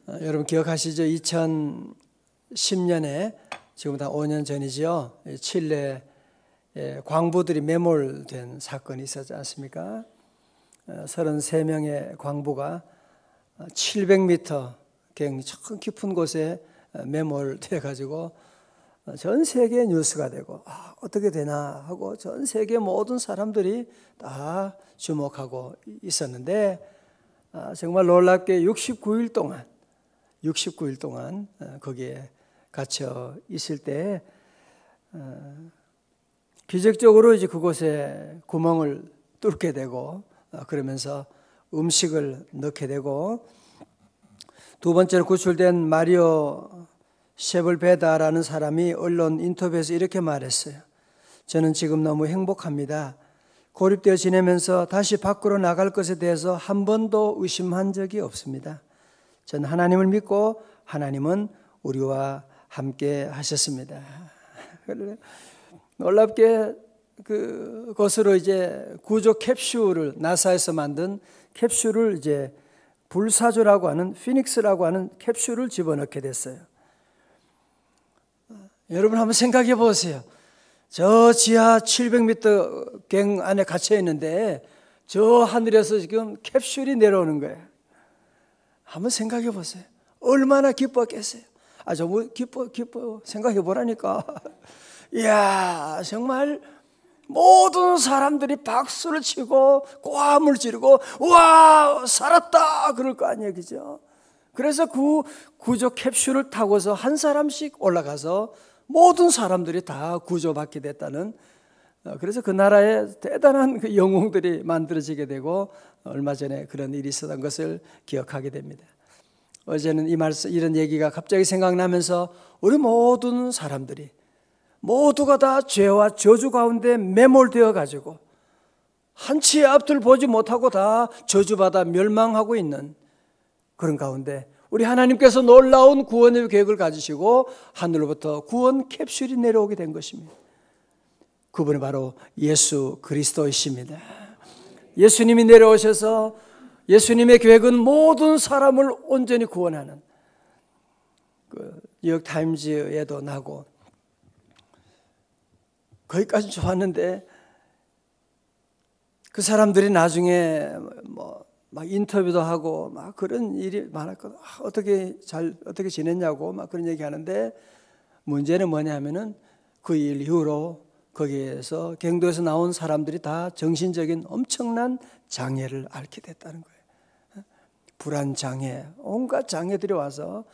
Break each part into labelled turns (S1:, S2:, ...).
S1: 여러분 기억하시죠? 2010년에 지금부터 5년 전이죠. 칠레 광부들이 매몰된 사건이 있었지 않습니까? 33명의 광부가 700m 경 깊은 곳에 매몰돼 가지고 전 세계 뉴스가 되고 어떻게 되나 하고 전 세계 모든 사람들이 다 주목하고 있었는데 정말 놀랍게 69일 동안 거기에 갇혀 있을 때 기적적으로 이제 그곳에 구멍을 뚫게 되고 그러면서 음식을 넣게 되고 두 번째로 구출된 마리오 셰블베다라는 사람이 언론 인터뷰에서 이렇게 말했어요. 저는 지금 너무 행복합니다. 고립되어 지내면서 다시 밖으로 나갈 것에 대해서 한 번도 의심한 적이 없습니다. 저는 하나님을 믿고 하나님은 우리와 함께 하셨습니다. 놀랍게 그것으로 이제 구조 캡슐을 나사에서 만든 캡슐을 이제 불사조라고 하는 피닉스라고 하는 캡슐을 집어넣게 됐어요. 여러분 한번 생각해 보세요. 저 지하 700m 갱 안에 갇혀 있는데 저 하늘에서 지금 캡슐이 내려오는 거예요. 한번 생각해 보세요. 얼마나 기뻤겠어요. 정말 기뻐 생각해 보라니까. 이야, 정말 모든 사람들이 박수를 치고 고함을 지르고 와 살았다 그럴 거 아니에요, 그죠? 그래서 그 구조 캡슐을 타고서 한 사람씩 올라가서 모든 사람들이 다 구조받게 됐다는, 그래서 그 나라에 대단한 그 영웅들이 만들어지게 되고 얼마 전에 그런 일이 있었던 것을 기억하게 됩니다. 어제는 이런 얘기가 갑자기 생각나면서 우리 모든 사람들이 모두가 다 죄와 저주 가운데 매몰되어 가지고 한치의 앞을 보지 못하고 다 저주받아 멸망하고 있는 그런 가운데 우리 하나님께서 놀라운 구원의 계획을 가지시고 하늘로부터 구원 캡슐이 내려오게 된 것입니다. 그분이 바로 예수 그리스도이십니다. 예수님이 내려오셔서 예수님의 계획은 모든 사람을 온전히 구원하는, 뉴욕 타임즈에도 나고 거기까지 좋았는데 그 사람들이 나중에 막 인터뷰도 하고 막 그런 일이 많았거든. 어떻게 지냈냐고 막 그런 얘기하는데 문제는 뭐냐면은 그 일 이후로 거기에서 경도에서 나온 사람들이 다 정신적인 엄청난 장애를 앓게 됐다는 거예요. 불안 장애, 온갖 장애들이 와서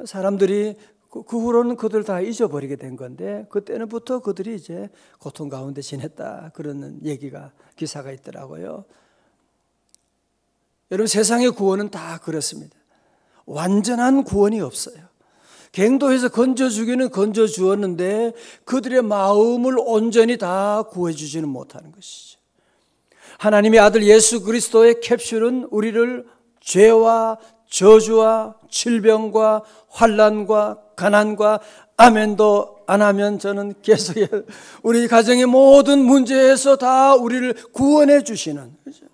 S1: 사람들이 그 후로는 그들 다 잊어버리게 된 건데 그때는부터 그들이 이제 고통 가운데 지냈다 그런 얘기가 기사가 있더라고요. 여러분 세상의 구원은 다 그렇습니다. 완전한 구원이 없어요. 갱도에서 건져주기는 건져주었는데 그들의 마음을 온전히 다 구해주지는 못하는 것이죠. 하나님의 아들 예수 그리스도의 캡슐은 우리를 죄와 저주와 질병과 환난과 가난과 아멘도 안 하면 저는 계속 우리 가정의 모든 문제에서 다 우리를 구원해 주시는, 그렇죠?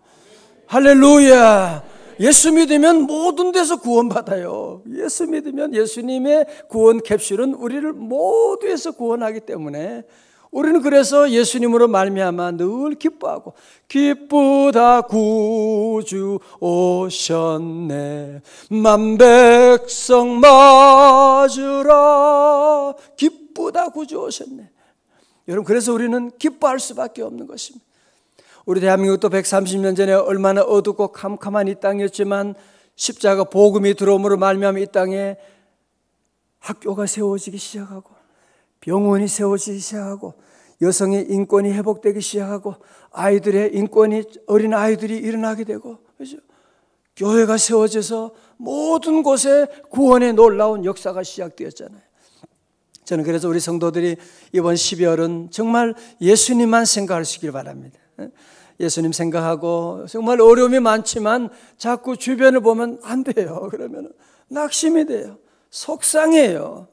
S1: 할렐루야. 예수 믿으면 모든 데서 구원받아요. 예수 믿으면 예수님의 구원 캡슐은 우리를 모두에서 구원하기 때문에 우리는 그래서 예수님으로 말미암아 늘 기뻐하고 기쁘다 구주 오셨네 만백성 맞으라 기쁘다 구주 오셨네. 여러분 그래서 우리는 기뻐할 수밖에 없는 것입니다. 우리 대한민국도 130년 전에 얼마나 어둡고 캄캄한 이 땅이었지만 십자가 복음이 들어옴으로 말미암아 이 땅에 학교가 세워지기 시작하고 병원이 세워지기 시작하고 여성의 인권이 회복되기 시작하고 아이들의 인권이 어린 아이들이 일어나게 되고 그렇죠? 교회가 세워져서 모든 곳에 구원의 놀라운 역사가 시작되었잖아요. 저는 그래서 우리 성도들이 이번 12월은 정말 예수님만 생각하시길 바랍니다. 예수님 생각하고 정말 어려움이 많지만 자꾸 주변을 보면 안 돼요. 그러면 낙심이 돼요. 속상해요.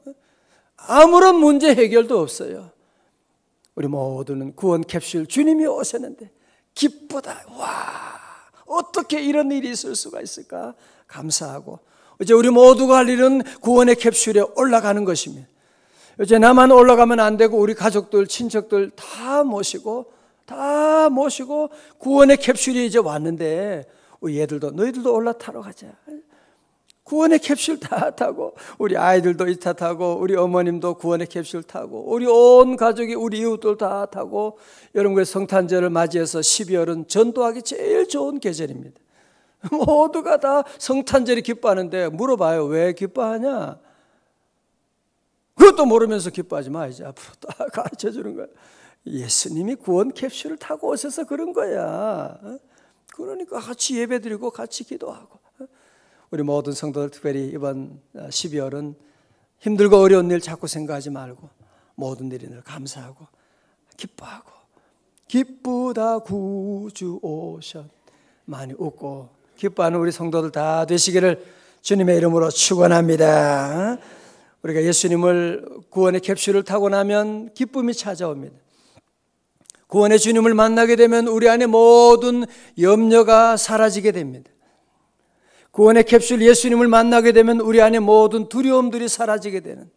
S1: 아무런 문제 해결도 없어요. 우리 모두는 구원 캡슐 주님이 오셨는데 기쁘다. 와, 어떻게 이런 일이 있을 수가 있을까? 감사하고 이제 우리 모두가 할 일은 구원의 캡슐에 올라가는 것입니다. 이제 나만 올라가면 안 되고 우리 가족들, 친척들 다 모시고 구원의 캡슐이 이제 왔는데 우리 애들도 너희들도 올라타러 가자. 구원의 캡슐 다 타고 우리 아이들도 이 차 타고 우리 어머님도 구원의 캡슐 타고 우리 온 가족이 우리 이웃들 다 타고 여러분의 성탄절을 맞이해서 12월은 전도하기 제일 좋은 계절입니다. 모두가 다 성탄절이 기뻐하는데 물어봐요. 왜 기뻐하냐? 그것도 모르면서 기뻐하지 마. 이제 앞으로 다 가르쳐 주는 거야. 예수님이 구원 캡슐을 타고 오셔서 그런 거야. 그러니까 같이 예배드리고 같이 기도하고 우리 모든 성도들 특별히 이번 12월은 힘들고 어려운 일 자꾸 생각하지 말고 모든 일이 늘 감사하고 기뻐하고 기쁘다 구주 오셨 많이 웃고 기뻐하는 우리 성도들 다 되시기를 주님의 이름으로 축원합니다. 우리가 예수님을 구원의 캡슐을 타고 나면 기쁨이 찾아옵니다. 구원의 주님을 만나게 되면 우리 안에 모든 염려가 사라지게 됩니다. 구원의 캡슐 예수님을 만나게 되면 우리 안에 모든 두려움들이 사라지게 되는.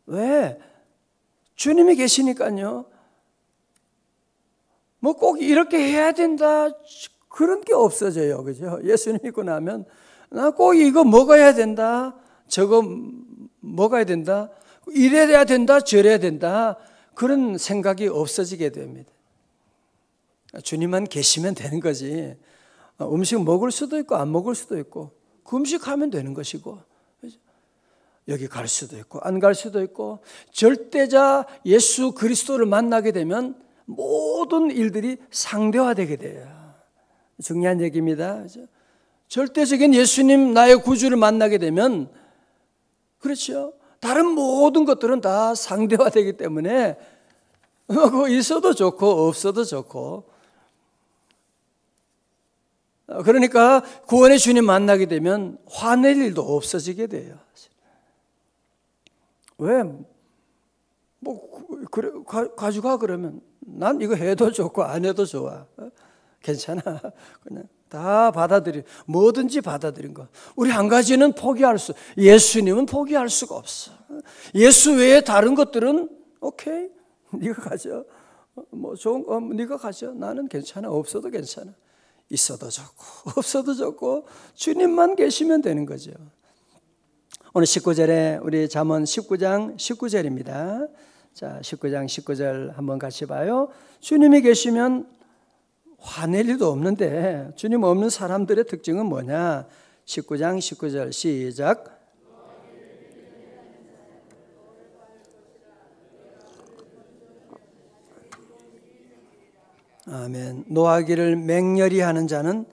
S1: 왜? 주님이 계시니까요. 뭐 꼭 이렇게 해야 된다 그런 게 없어져요. 그죠? 예수님 믿고 나면 나 꼭 이거 먹어야 된다. 저거 먹어야 된다. 이래야 된다. 저래야 된다. 그런 생각이 없어지게 됩니다. 주님만 계시면 되는 거지. 음식 먹을 수도 있고 안 먹을 수도 있고 그 음식 하면 되는 것이고 여기 갈 수도 있고 안 갈 수도 있고 절대자 예수 그리스도를 만나게 되면 모든 일들이 상대화되게 돼요. 중요한 얘기입니다. 절대적인 예수님 나의 구주를 만나게 되면 그렇죠. 다른 모든 것들은 다 상대화되기 때문에 그거 있어도 좋고 없어도 좋고 그러니까 구원의 주님 만나게 되면 화낼 일도 없어지게 돼요. 왜? 뭐 그래 가져가 그러면 난 이거 해도 좋고 안 해도 좋아. 괜찮아. 그냥 다 받아들여. 뭐든지 받아들인 거. 우리 한 가지는 포기할 수. 예수님은 포기할 수가 없어. 예수 외에 다른 것들은 오케이. 네가 가져. 뭐 좋은 거 네가 가져. 나는 괜찮아. 없어도 괜찮아. 있어도 좋고 없어도 좋고 주님만 계시면 되는 거죠. 오늘 19절에 우리 잠언 19장 19절입니다. 자, 19장 19절 한번 같이 봐요. 주님이 계시면 화낼 일도 없는데 주님 없는 사람들의 특징은 뭐냐? 19장 19절 시작. 아멘. 노하기를 맹렬히 하는 자는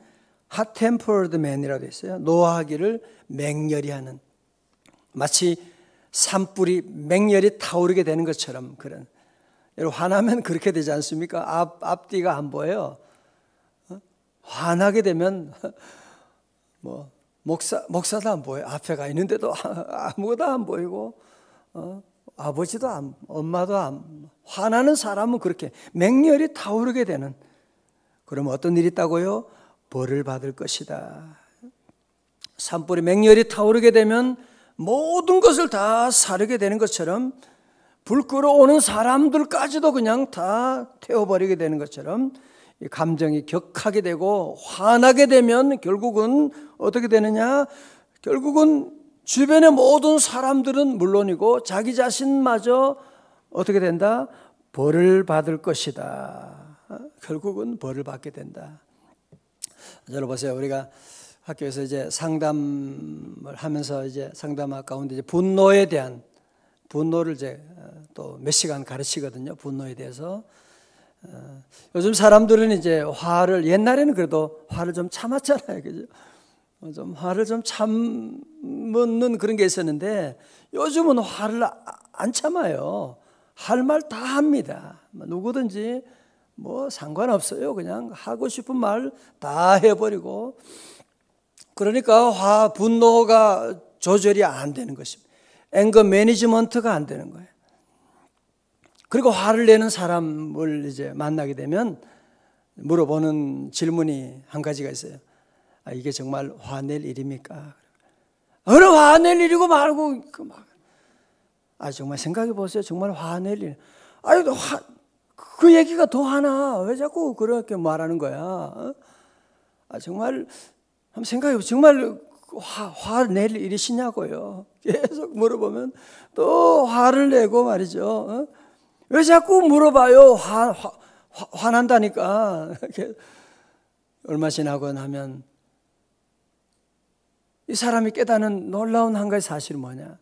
S1: hot-tempered man이라고 했어요. 노하기를 맹렬히 하는 마치 산불이 맹렬히 타오르게 되는 것처럼 그런. 여러분 화나면 그렇게 되지 않습니까? 앞뒤가 안 보여요. 화나게 되면 뭐 목사도 안 보여요. 앞에 가 있는데도 아무것도 안 보이고 아버지도 엄마도 화나는 사람은 그렇게 맹렬히 타오르게 되는. 그러면 어떤 일이 있다고요? 벌을 받을 것이다. 산불이 맹렬히 타오르게 되면 모든 것을 다 사르게 되는 것처럼 불 끌어오는 사람들까지도 그냥 다 태워버리게 되는 것처럼 감정이 격하게 되고 화나게 되면 결국은 어떻게 되느냐? 결국은 주변의 모든 사람들은 물론이고 자기 자신마저 어떻게 된다? 벌을 받을 것이다. 결국은 벌을 받게 된다. 여러분 보세요. 우리가 학교에서 이제 상담을 하면서 이제 상담학 가운데 이제 분노에 대한 분노를 이제 또 몇 시간 가르치거든요. 분노에 대해서. 요즘 사람들은 이제 화를 옛날에는 그래도 화를 좀 참았잖아요. 그죠? 좀 화를 좀 참는 그런 게 있었는데 요즘은 화를 안 참아요. 할 말 다 합니다. 누구든지 뭐 상관없어요. 그냥 하고 싶은 말 다 해버리고 그러니까 분노가 조절이 안 되는 것입니다. 앵거 매니지먼트가 안 되는 거예요. 그리고 화를 내는 사람을 이제 만나게 되면 물어보는 질문이 한 가지가 있어요. 이게 정말 화낼 일입니까? 어느 화낼 일이고 말고 정말 생각해 보세요. 정말 화낼 일. 그 얘기가 더 하나 왜 자꾸 그렇게 말하는 거야? 정말 한번 생각해 보세요. 정말 화낼 일이시냐고요. 계속 물어보면 또 화를 내고 말이죠. 왜 자꾸 물어봐요? 화난다니까. 얼마 지나고 나면 이 사람이 깨닫는 놀라운 한 가지 사실은 뭐냐?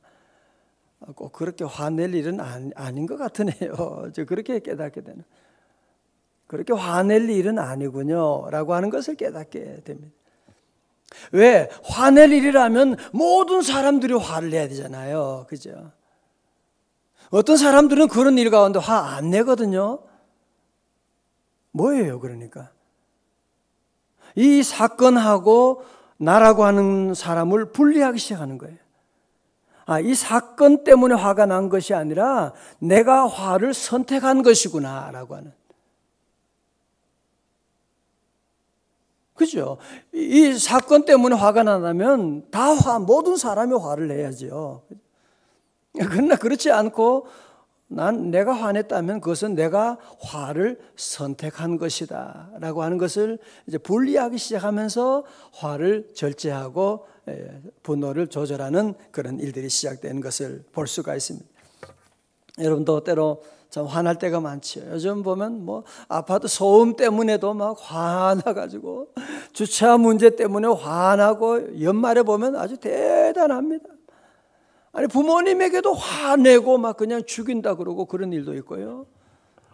S1: 꼭 그렇게 화낼 일은 아닌 것 같으네요. 저 그렇게 깨닫게 되는. 그렇게 화낼 일은 아니군요. 라고 하는 것을 깨닫게 됩니다. 왜? 화낼 일이라면 모든 사람들이 화를 내야 되잖아요. 그죠? 어떤 사람들은 그런 일 가운데 화 안 내거든요. 뭐예요, 그러니까? 이 사건하고 나라고 하는 사람을 분리하기 시작하는 거예요. 이 사건 때문에 화가 난 것이 아니라 내가 화를 선택한 것이구나 라고 하는. 그죠? 이 사건 때문에 화가 나면 모든 사람이 화를 내야죠. 그러나 그렇지 않고 내가 화냈다면 그것은 내가 화를 선택한 것이다 라고 하는 것을 이제 분리하기 시작하면서 화를 절제하고 분노를 조절하는 그런 일들이 시작되는 것을 볼 수가 있습니다. 여러분도 때로 참 화날 때가 많죠. 요즘 보면 아파트 소음 때문에도 막 화나가지고 주차 문제 때문에 화나고 연말에 보면 아주 대단합니다. 부모님에게도 화내고 막 그냥 죽인다 그러고 그런 일도 있고요.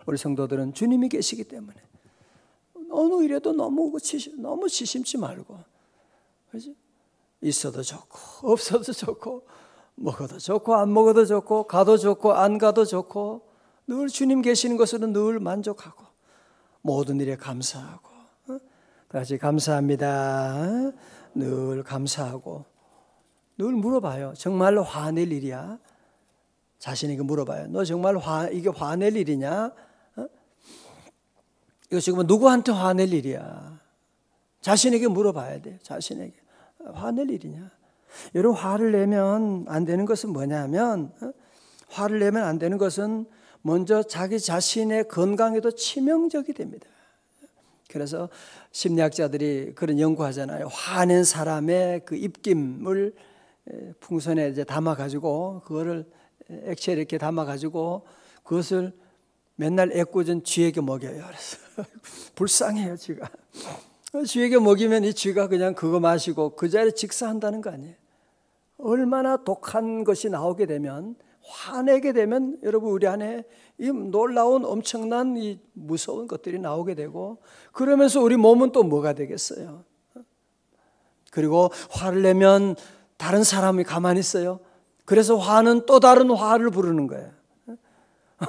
S1: 우리 성도들은 주님이 계시기 때문에 어느 일에도 너무 지심지 말고, 그렇지? 있어도 좋고 없어도 좋고 먹어도 좋고 안 먹어도 좋고 가도 좋고 안 가도 좋고 늘 주님 계시는 것으로 늘 만족하고 모든 일에 감사하고 다시 감사합니다. 늘 감사하고 늘 물어봐요. 정말로 화낼 일이야? 자신에게 물어봐요. 너 정말 이게 화낼 일이냐? 이거 지금 누구한테 화낼 일이야? 자신에게 물어봐야 돼요. 자신에게. 화낼 일이냐? 여러분, 화를 내면 안 되는 것은 뭐냐면, 화를 내면 안 되는 것은 먼저 자기 자신의 건강에도 치명적이 됩니다. 그래서 심리학자들이 그런 연구하잖아요. 화낸 사람의 그 입김을 풍선에 이제 담아가지고, 그거를 액체에 이렇게 담아가지고, 그것을 맨날 애꿎은 쥐에게 먹여요. 그래서 불쌍해요, 쥐가. 쥐에게 먹이면 이 쥐가 그냥 그거 마시고 그 자리에 직사한다는 거 아니에요. 얼마나 독한 것이 나오게 되면, 화내게 되면 여러분 우리 안에 이 놀라운 엄청난 이 무서운 것들이 나오게 되고, 그러면서 우리 몸은 또 뭐가 되겠어요? 그리고 화를 내면 다른 사람이 가만히 있어요. 그래서 화는 또 다른 화를 부르는 거예요.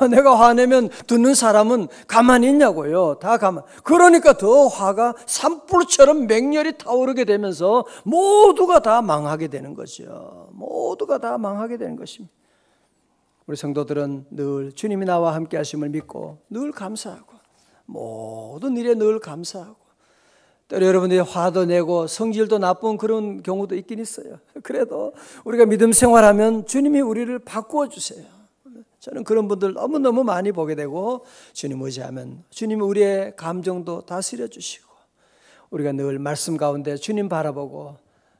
S1: 내가 화내면 듣는 사람은 가만히 있냐고요. 다 그러니까 더 화가 산불처럼 맹렬히 타오르게 되면서 모두가 다 망하게 되는 거죠. 모두가 다 망하게 되는 것입니다. 우리 성도들은 늘 주님이 나와 함께 하심을 믿고 늘 감사하고 모든 일에 늘 감사하고, 때로 여러분들이 화도 내고 성질도 나쁜 그런 경우도 있긴 있어요. 그래도 우리가 믿음 생활하면 주님이 우리를 바꾸어 주세요. 저는 그런 분들 너무너무 많이 보게 되고, 주님 의지하면 주님이 우리의 감정도 다스려 주시고, 우리가 늘 말씀 가운데 주님 바라보고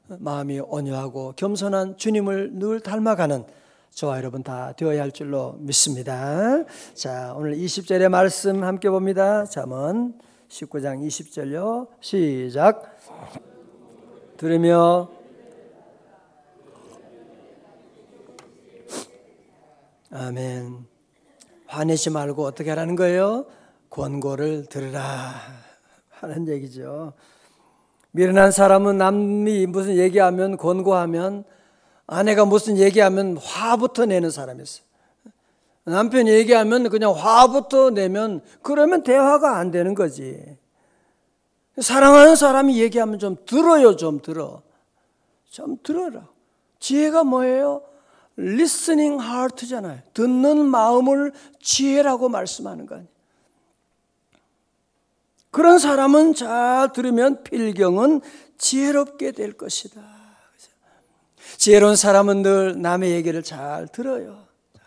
S1: 마음이 온유하고 겸손한 주님을 늘 닮아가는 저와 여러분 다 되어야 할 줄로 믿습니다. 자, 오늘 20절의 말씀 함께 봅니다. 잠언 19장 20절요. 시작. 들으며 아멘. 화내지 말고 어떻게 하라는 거예요? 권고를 들으라 하는 얘기죠. 미련한 사람은 남이 무슨 얘기하면, 권고하면, 아내가 무슨 얘기하면 화부터 내는 사람이었어요. 남편이 얘기하면 그냥 화부터 내면, 그러면 대화가 안 되는 거지. 사랑하는 사람이 얘기하면 좀 들어요. 좀 들어라. 지혜가 뭐예요? listening heart잖아요. 듣는 마음을 지혜라고 말씀하는 거 아니에요. 그런 사람은 잘 들으면 필경은 지혜롭게 될 것이다. 지혜로운 사람은 늘 남의 얘기를 잘 들어요. 잘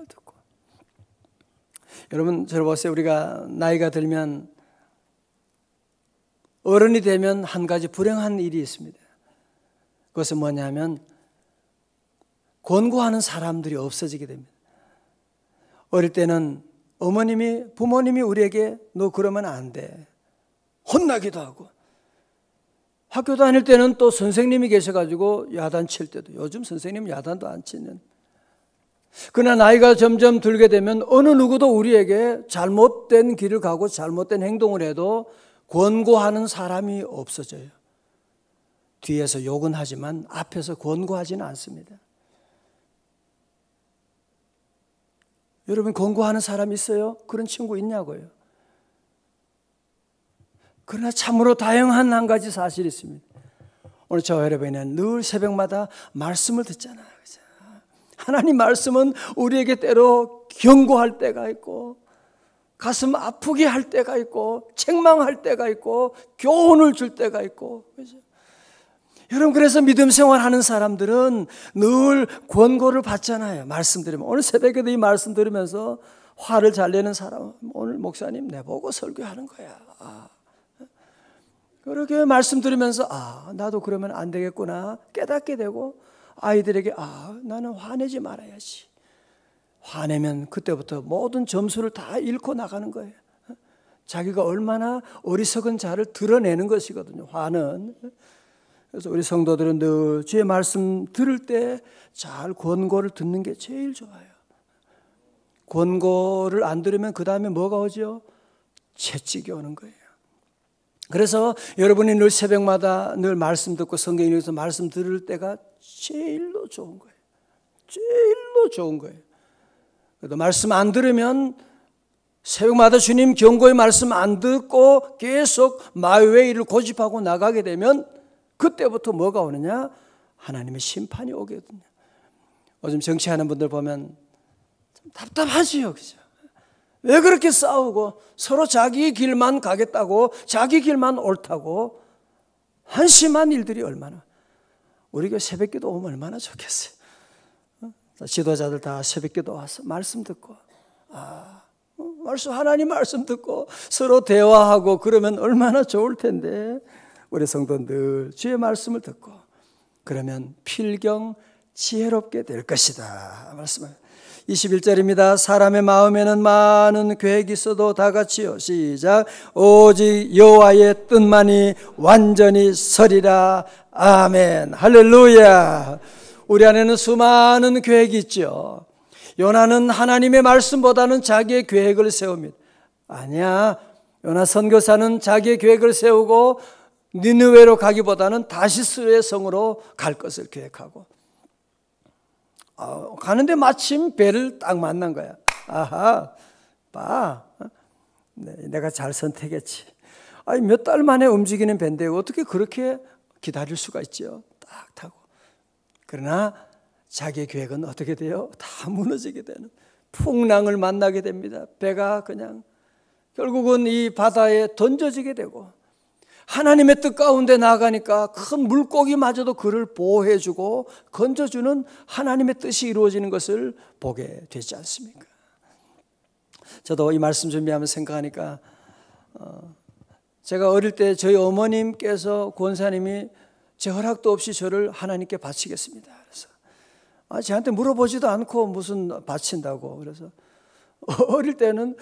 S1: 듣고. 여러분, 저를 보세요. 우리가 나이가 들면, 어른이 되면 한 가지 불행한 일이 있습니다. 그것은 뭐냐면 권고하는 사람들이 없어지게 됩니다. 어릴 때는 부모님이 우리에게 너 그러면 안 돼, 혼나기도 하고, 학교 다닐 때는 또 선생님이 계셔가지고 야단 칠 때도, 요즘 선생님 야단도 안 치는. 그러나 나이가 점점 들게 되면 어느 누구도 우리에게 잘못된 길을 가고 잘못된 행동을 해도 권고하는 사람이 없어져요. 뒤에서 욕은 하지만 앞에서 권고하지는 않습니다. 여러분, 권고하는 사람 있어요? 그런 친구 있냐고요? 그러나 참으로 다양한 한 가지 사실이 있습니다. 오늘 저와 여러분은 늘 새벽마다 말씀을 듣잖아요. 하나님 말씀은 우리에게 때로 경고할 때가 있고, 가슴 아프게 할 때가 있고, 책망할 때가 있고, 교훈을 줄 때가 있고. 그렇죠? 여러분, 그래서 믿음 생활하는 사람들은 늘 권고를 받잖아요. 말씀 들으면. 오늘 새벽에도 이 말씀 들으면서 화를 잘 내는 사람, 오늘 목사님 내보고 설교하는 거야. 그렇게 말씀 들으면서 나도 그러면 안 되겠구나 깨닫게 되고, 아이들에게 나는 화내지 말아야지. 화내면 그때부터 모든 점수를 다 잃고 나가는 거예요. 자기가 얼마나 어리석은 자를 드러내는 것이거든요, 화는. 그래서 우리 성도들은 늘 주의 말씀 들을 때 잘 권고를 듣는 게 제일 좋아요. 권고를 안 들으면 그 다음에 뭐가 오죠? 채찍이 오는 거예요. 그래서 여러분이 늘 새벽마다 늘 말씀 듣고 성경 읽어서 말씀 들을 때가 제일로 좋은 거예요. 제일로 좋은 거예요. 그래도 말씀 안 들으면 새벽마다 주님 경고의 말씀 안 듣고 계속 마외의 일을 고집하고 나가게 되면 그때부터 뭐가 오느냐? 하나님의 심판이 오거든요. 요즘 정치하는 분들 보면 좀 답답하지요, 그죠? 왜 그렇게 싸우고 서로 자기 길만 가겠다고, 자기 길만 옳다고 한심한 일들이 얼마나. 우리 교회 새벽기도 오면 얼마나 좋겠어요. 지도자들 다 새벽기도 와서 말씀 듣고, 하나님 말씀 듣고 서로 대화하고 그러면 얼마나 좋을 텐데, 우리 성도들 주의 말씀을 듣고 그러면 필경 지혜롭게 될 것이다 말씀을. 21절입니다. 사람의 마음에는 많은 계획이 있어도 다 같이요, 시작. 오직 여호와의 뜻만이 완전히 서리라. 아멘. 할렐루야. 우리 안에는 수많은 계획이 있죠. 요나는 하나님의 말씀보다는 자기의 계획을 세웁니다. 아니야, 요나 선교사는 자기의 계획을 세우고 니느웨로 가기보다는 다시스의 성으로 갈 것을 계획하고, 가는데 마침 배를 딱 만난 거야. 내가 잘 선택했지. 몇 달 만에 움직이는 배인데 어떻게 그렇게 기다릴 수가 있죠? 딱 타고. 그러나 자기의 계획은 어떻게 돼요? 다 무너지게 되는, 풍랑을 만나게 됩니다. 배가 그냥 결국은 이 바다에 던져지게 되고, 하나님의 뜻 가운데 나아가니까 큰 물고기마저도 그를 보호해주고 건져주는 하나님의 뜻이 이루어지는 것을 보게 되지 않습니까? 저도 이 말씀 준비하면서 생각하니까 제가 어릴 때 저희 어머님께서, 권사님이 제 허락도 없이 저를 하나님께 바치겠습니다. 그래서 저한테 물어보지도 않고 무슨 바친다고. 그래서 어릴 때는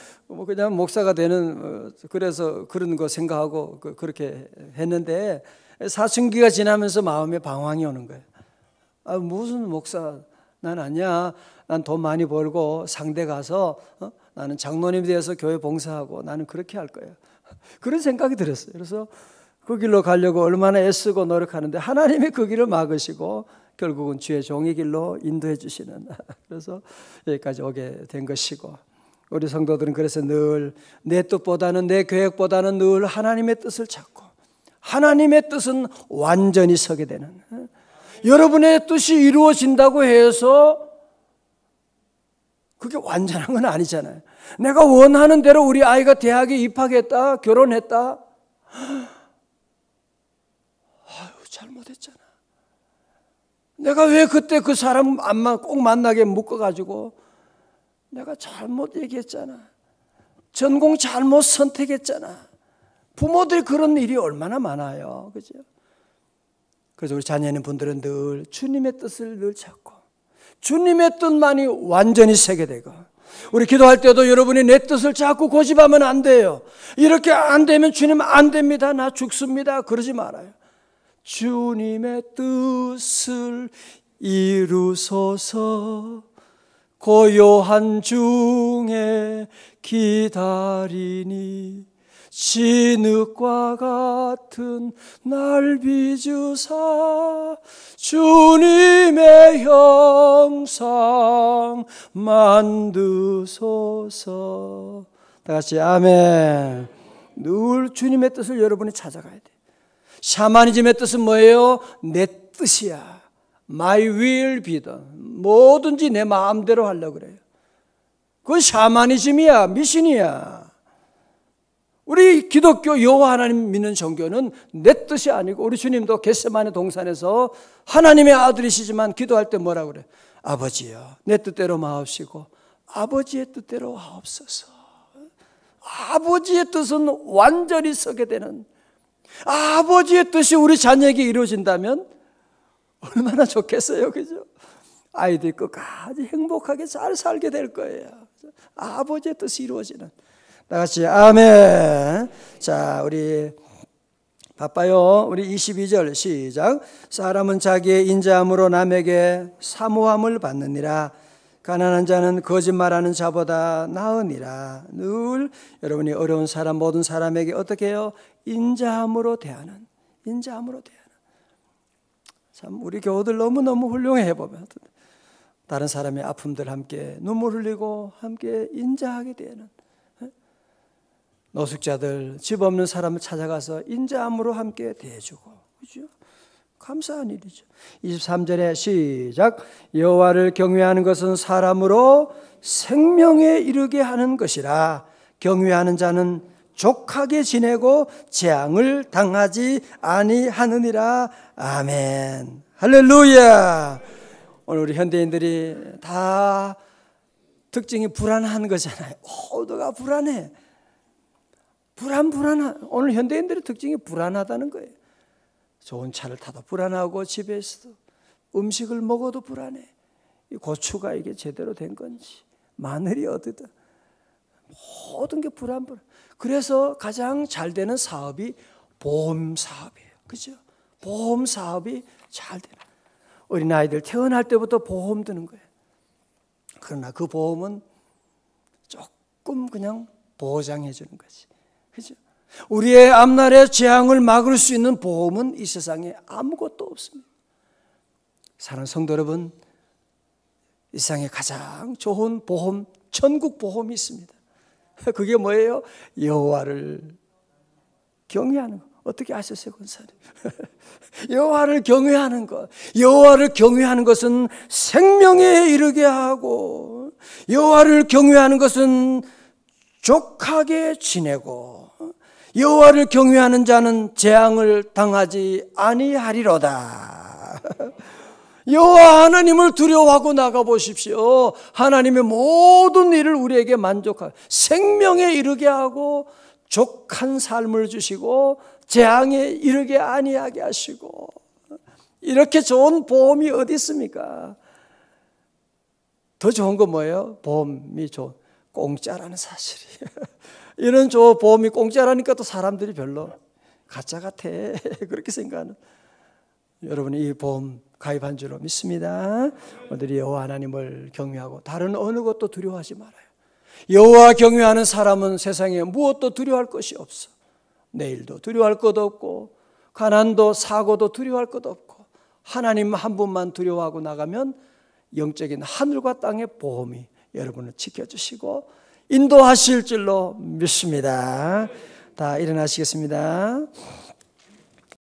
S1: 그냥 목사가 되는, 그래서 그런 거 생각하고 그렇게 했는데, 사춘기가 지나면서 마음에 방황이 오는 거예요. 무슨 목사, 난 아니야. 난 돈 많이 벌고 상대 가서 나는 장로님이 되어서 교회 봉사하고 나는 그렇게 할 거예요. 그런 생각이 들었어요. 그래서 그 길로 가려고 얼마나 애쓰고 노력하는데 하나님이 그 길을 막으시고 결국은 주의 종의 길로 인도해 주시는, 그래서 여기까지 오게 된 것이고, 우리 성도들은 그래서 늘 내 뜻보다는, 내 계획보다는 늘 하나님의 뜻을 찾고, 하나님의 뜻은 완전히 서게 되는, 여러분의 뜻이 이루어진다고 해서 그게 완전한 건 아니잖아요. 내가 원하는 대로 우리 아이가 대학에 입학했다, 결혼했다. 아유, 잘못했잖아. 내가 왜 그때 그 사람 꼭 만나게 묶어가지고 내가 잘못 얘기했잖아. 전공 잘못 선택했잖아. 부모들이 그런 일이 얼마나 많아요. 그죠? 그래서 우리 자녀는 분들은 늘 주님의 뜻을 늘 찾고 주님의 뜻만이 완전히 세계되고, 우리 기도할 때도 여러분이 내 뜻을 자꾸 고집하면 안 돼요. 이렇게 안 되면 주님 안 됩니다, 나 죽습니다, 그러지 말아요. 주님의 뜻을 이루소서. 고요한 중에 기다리니 진흙과 같은 날 빚으사 주님의 형상 만드소서. 다 같이 아멘. 늘 주님의 뜻을 여러분이 찾아가야 돼요. 샤머니즘의 뜻은 뭐예요? 내 뜻이야. My will be done. 뭐든지 내 마음대로 하려고 그래요. 그건 샤머니즘이야, 미신이야. 우리 기독교 여호와 하나님 믿는 종교는 내 뜻이 아니고, 우리 주님도 겟세마네 동산에서 하나님의 아들이시지만 기도할 때 뭐라고 그래요? 아버지여, 내 뜻대로 마옵시고 아버지의 뜻대로 하옵소서. 아버지의 뜻은 완전히 서게 되는, 아버지의 뜻이 우리 자녀에게 이루어진다면 얼마나 좋겠어요, 그죠? 아이들이 끝까지 행복하게 잘 살게 될 거예요. 아버지의 뜻이 이루어지는. 다 같이 아멘. 자, 우리 바빠요. 우리 22절 시작. 사람은 자기의 인자함으로 남에게 사모함을 받느니라. 가난한 자는 거짓말하는 자보다 나으니라. 늘 여러분이 어려운 사람, 모든 사람에게 어떻게 해요? 인자함으로 대하는, 인자함으로 대하는. 참 우리 교우들 너무너무 훌륭해 보면. 다른 사람의 아픔들 함께 눈물 흘리고 함께 인자하게 되는, 노숙자들, 집 없는 사람을 찾아가서 인자함으로 함께 대해주고, 그죠? 감사한 일이죠. 23절에 시작. 여호와를 경외하는 것은 사람으로 생명에 이르게 하는 것이라. 경외하는 자는 족하게 지내고 재앙을 당하지 아니하느니라. 아멘. 할렐루야. 오늘 우리 현대인들이 다 특징이 불안한 거잖아요. 너가 불안해. 불안한. 오늘 현대인들의 특징이 불안하다는 거예요. 좋은 차를 타도 불안하고, 집에 있어도 음식을 먹어도 불안해. 이 고추가 이게 제대로 된 건지, 마늘이 어디든 모든 게 불안. 그래서 가장 잘 되는 사업이 보험 사업이에요. 그죠? 보험 사업이 잘 되는. 어린아이들 태어날 때부터 보험 드는 거예요. 그러나 그 보험은 조금 그냥 보장해 주는 거지. 그죠? 우리의 앞날의 재앙을 막을 수 있는 보험은 이 세상에 아무것도 없습니다. 사랑하는 성도 여러분, 이 세상에 가장 좋은 보험, 천국 보험이 있습니다. 그게 뭐예요? 여호와를 경외하는 것. 어떻게 아셨어요, 권사님? 여호와를 경외하는 것. 여호와를 경외하는 것은 생명에 이르게 하고, 여호와를 경외하는 것은 족하게 지내고, 여호와를 경외하는 자는 재앙을 당하지 아니하리로다. 여호와 하나님을 두려워하고 나가보십시오. 하나님의 모든 일을 우리에게 만족하고 생명에 이르게 하고 족한 삶을 주시고 재앙에 이르게 아니하게 하시고, 이렇게 좋은 보험이 어디 있습니까? 더 좋은 건 뭐예요? 보험이 공짜라는 사실이에요. 이런 보험이 공짜라니까 또 사람들이 별로 가짜 같아 그렇게 생각하는, 여러분이 이 보험 가입한 줄로 믿습니다. 오늘이 여호와 하나님을 경외하고 다른 어느 것도 두려워하지 말아요. 여호와 경외하는 사람은 세상에 무엇도 두려워할 것이 없어. 내일도 두려워할 것도 없고, 가난도 사고도 두려워할 것도 없고, 하나님 한 분만 두려워하고 나가면 영적인 하늘과 땅의 보험이 여러분을 지켜주시고 인도하실 줄로 믿습니다. 다 일어나시겠습니다.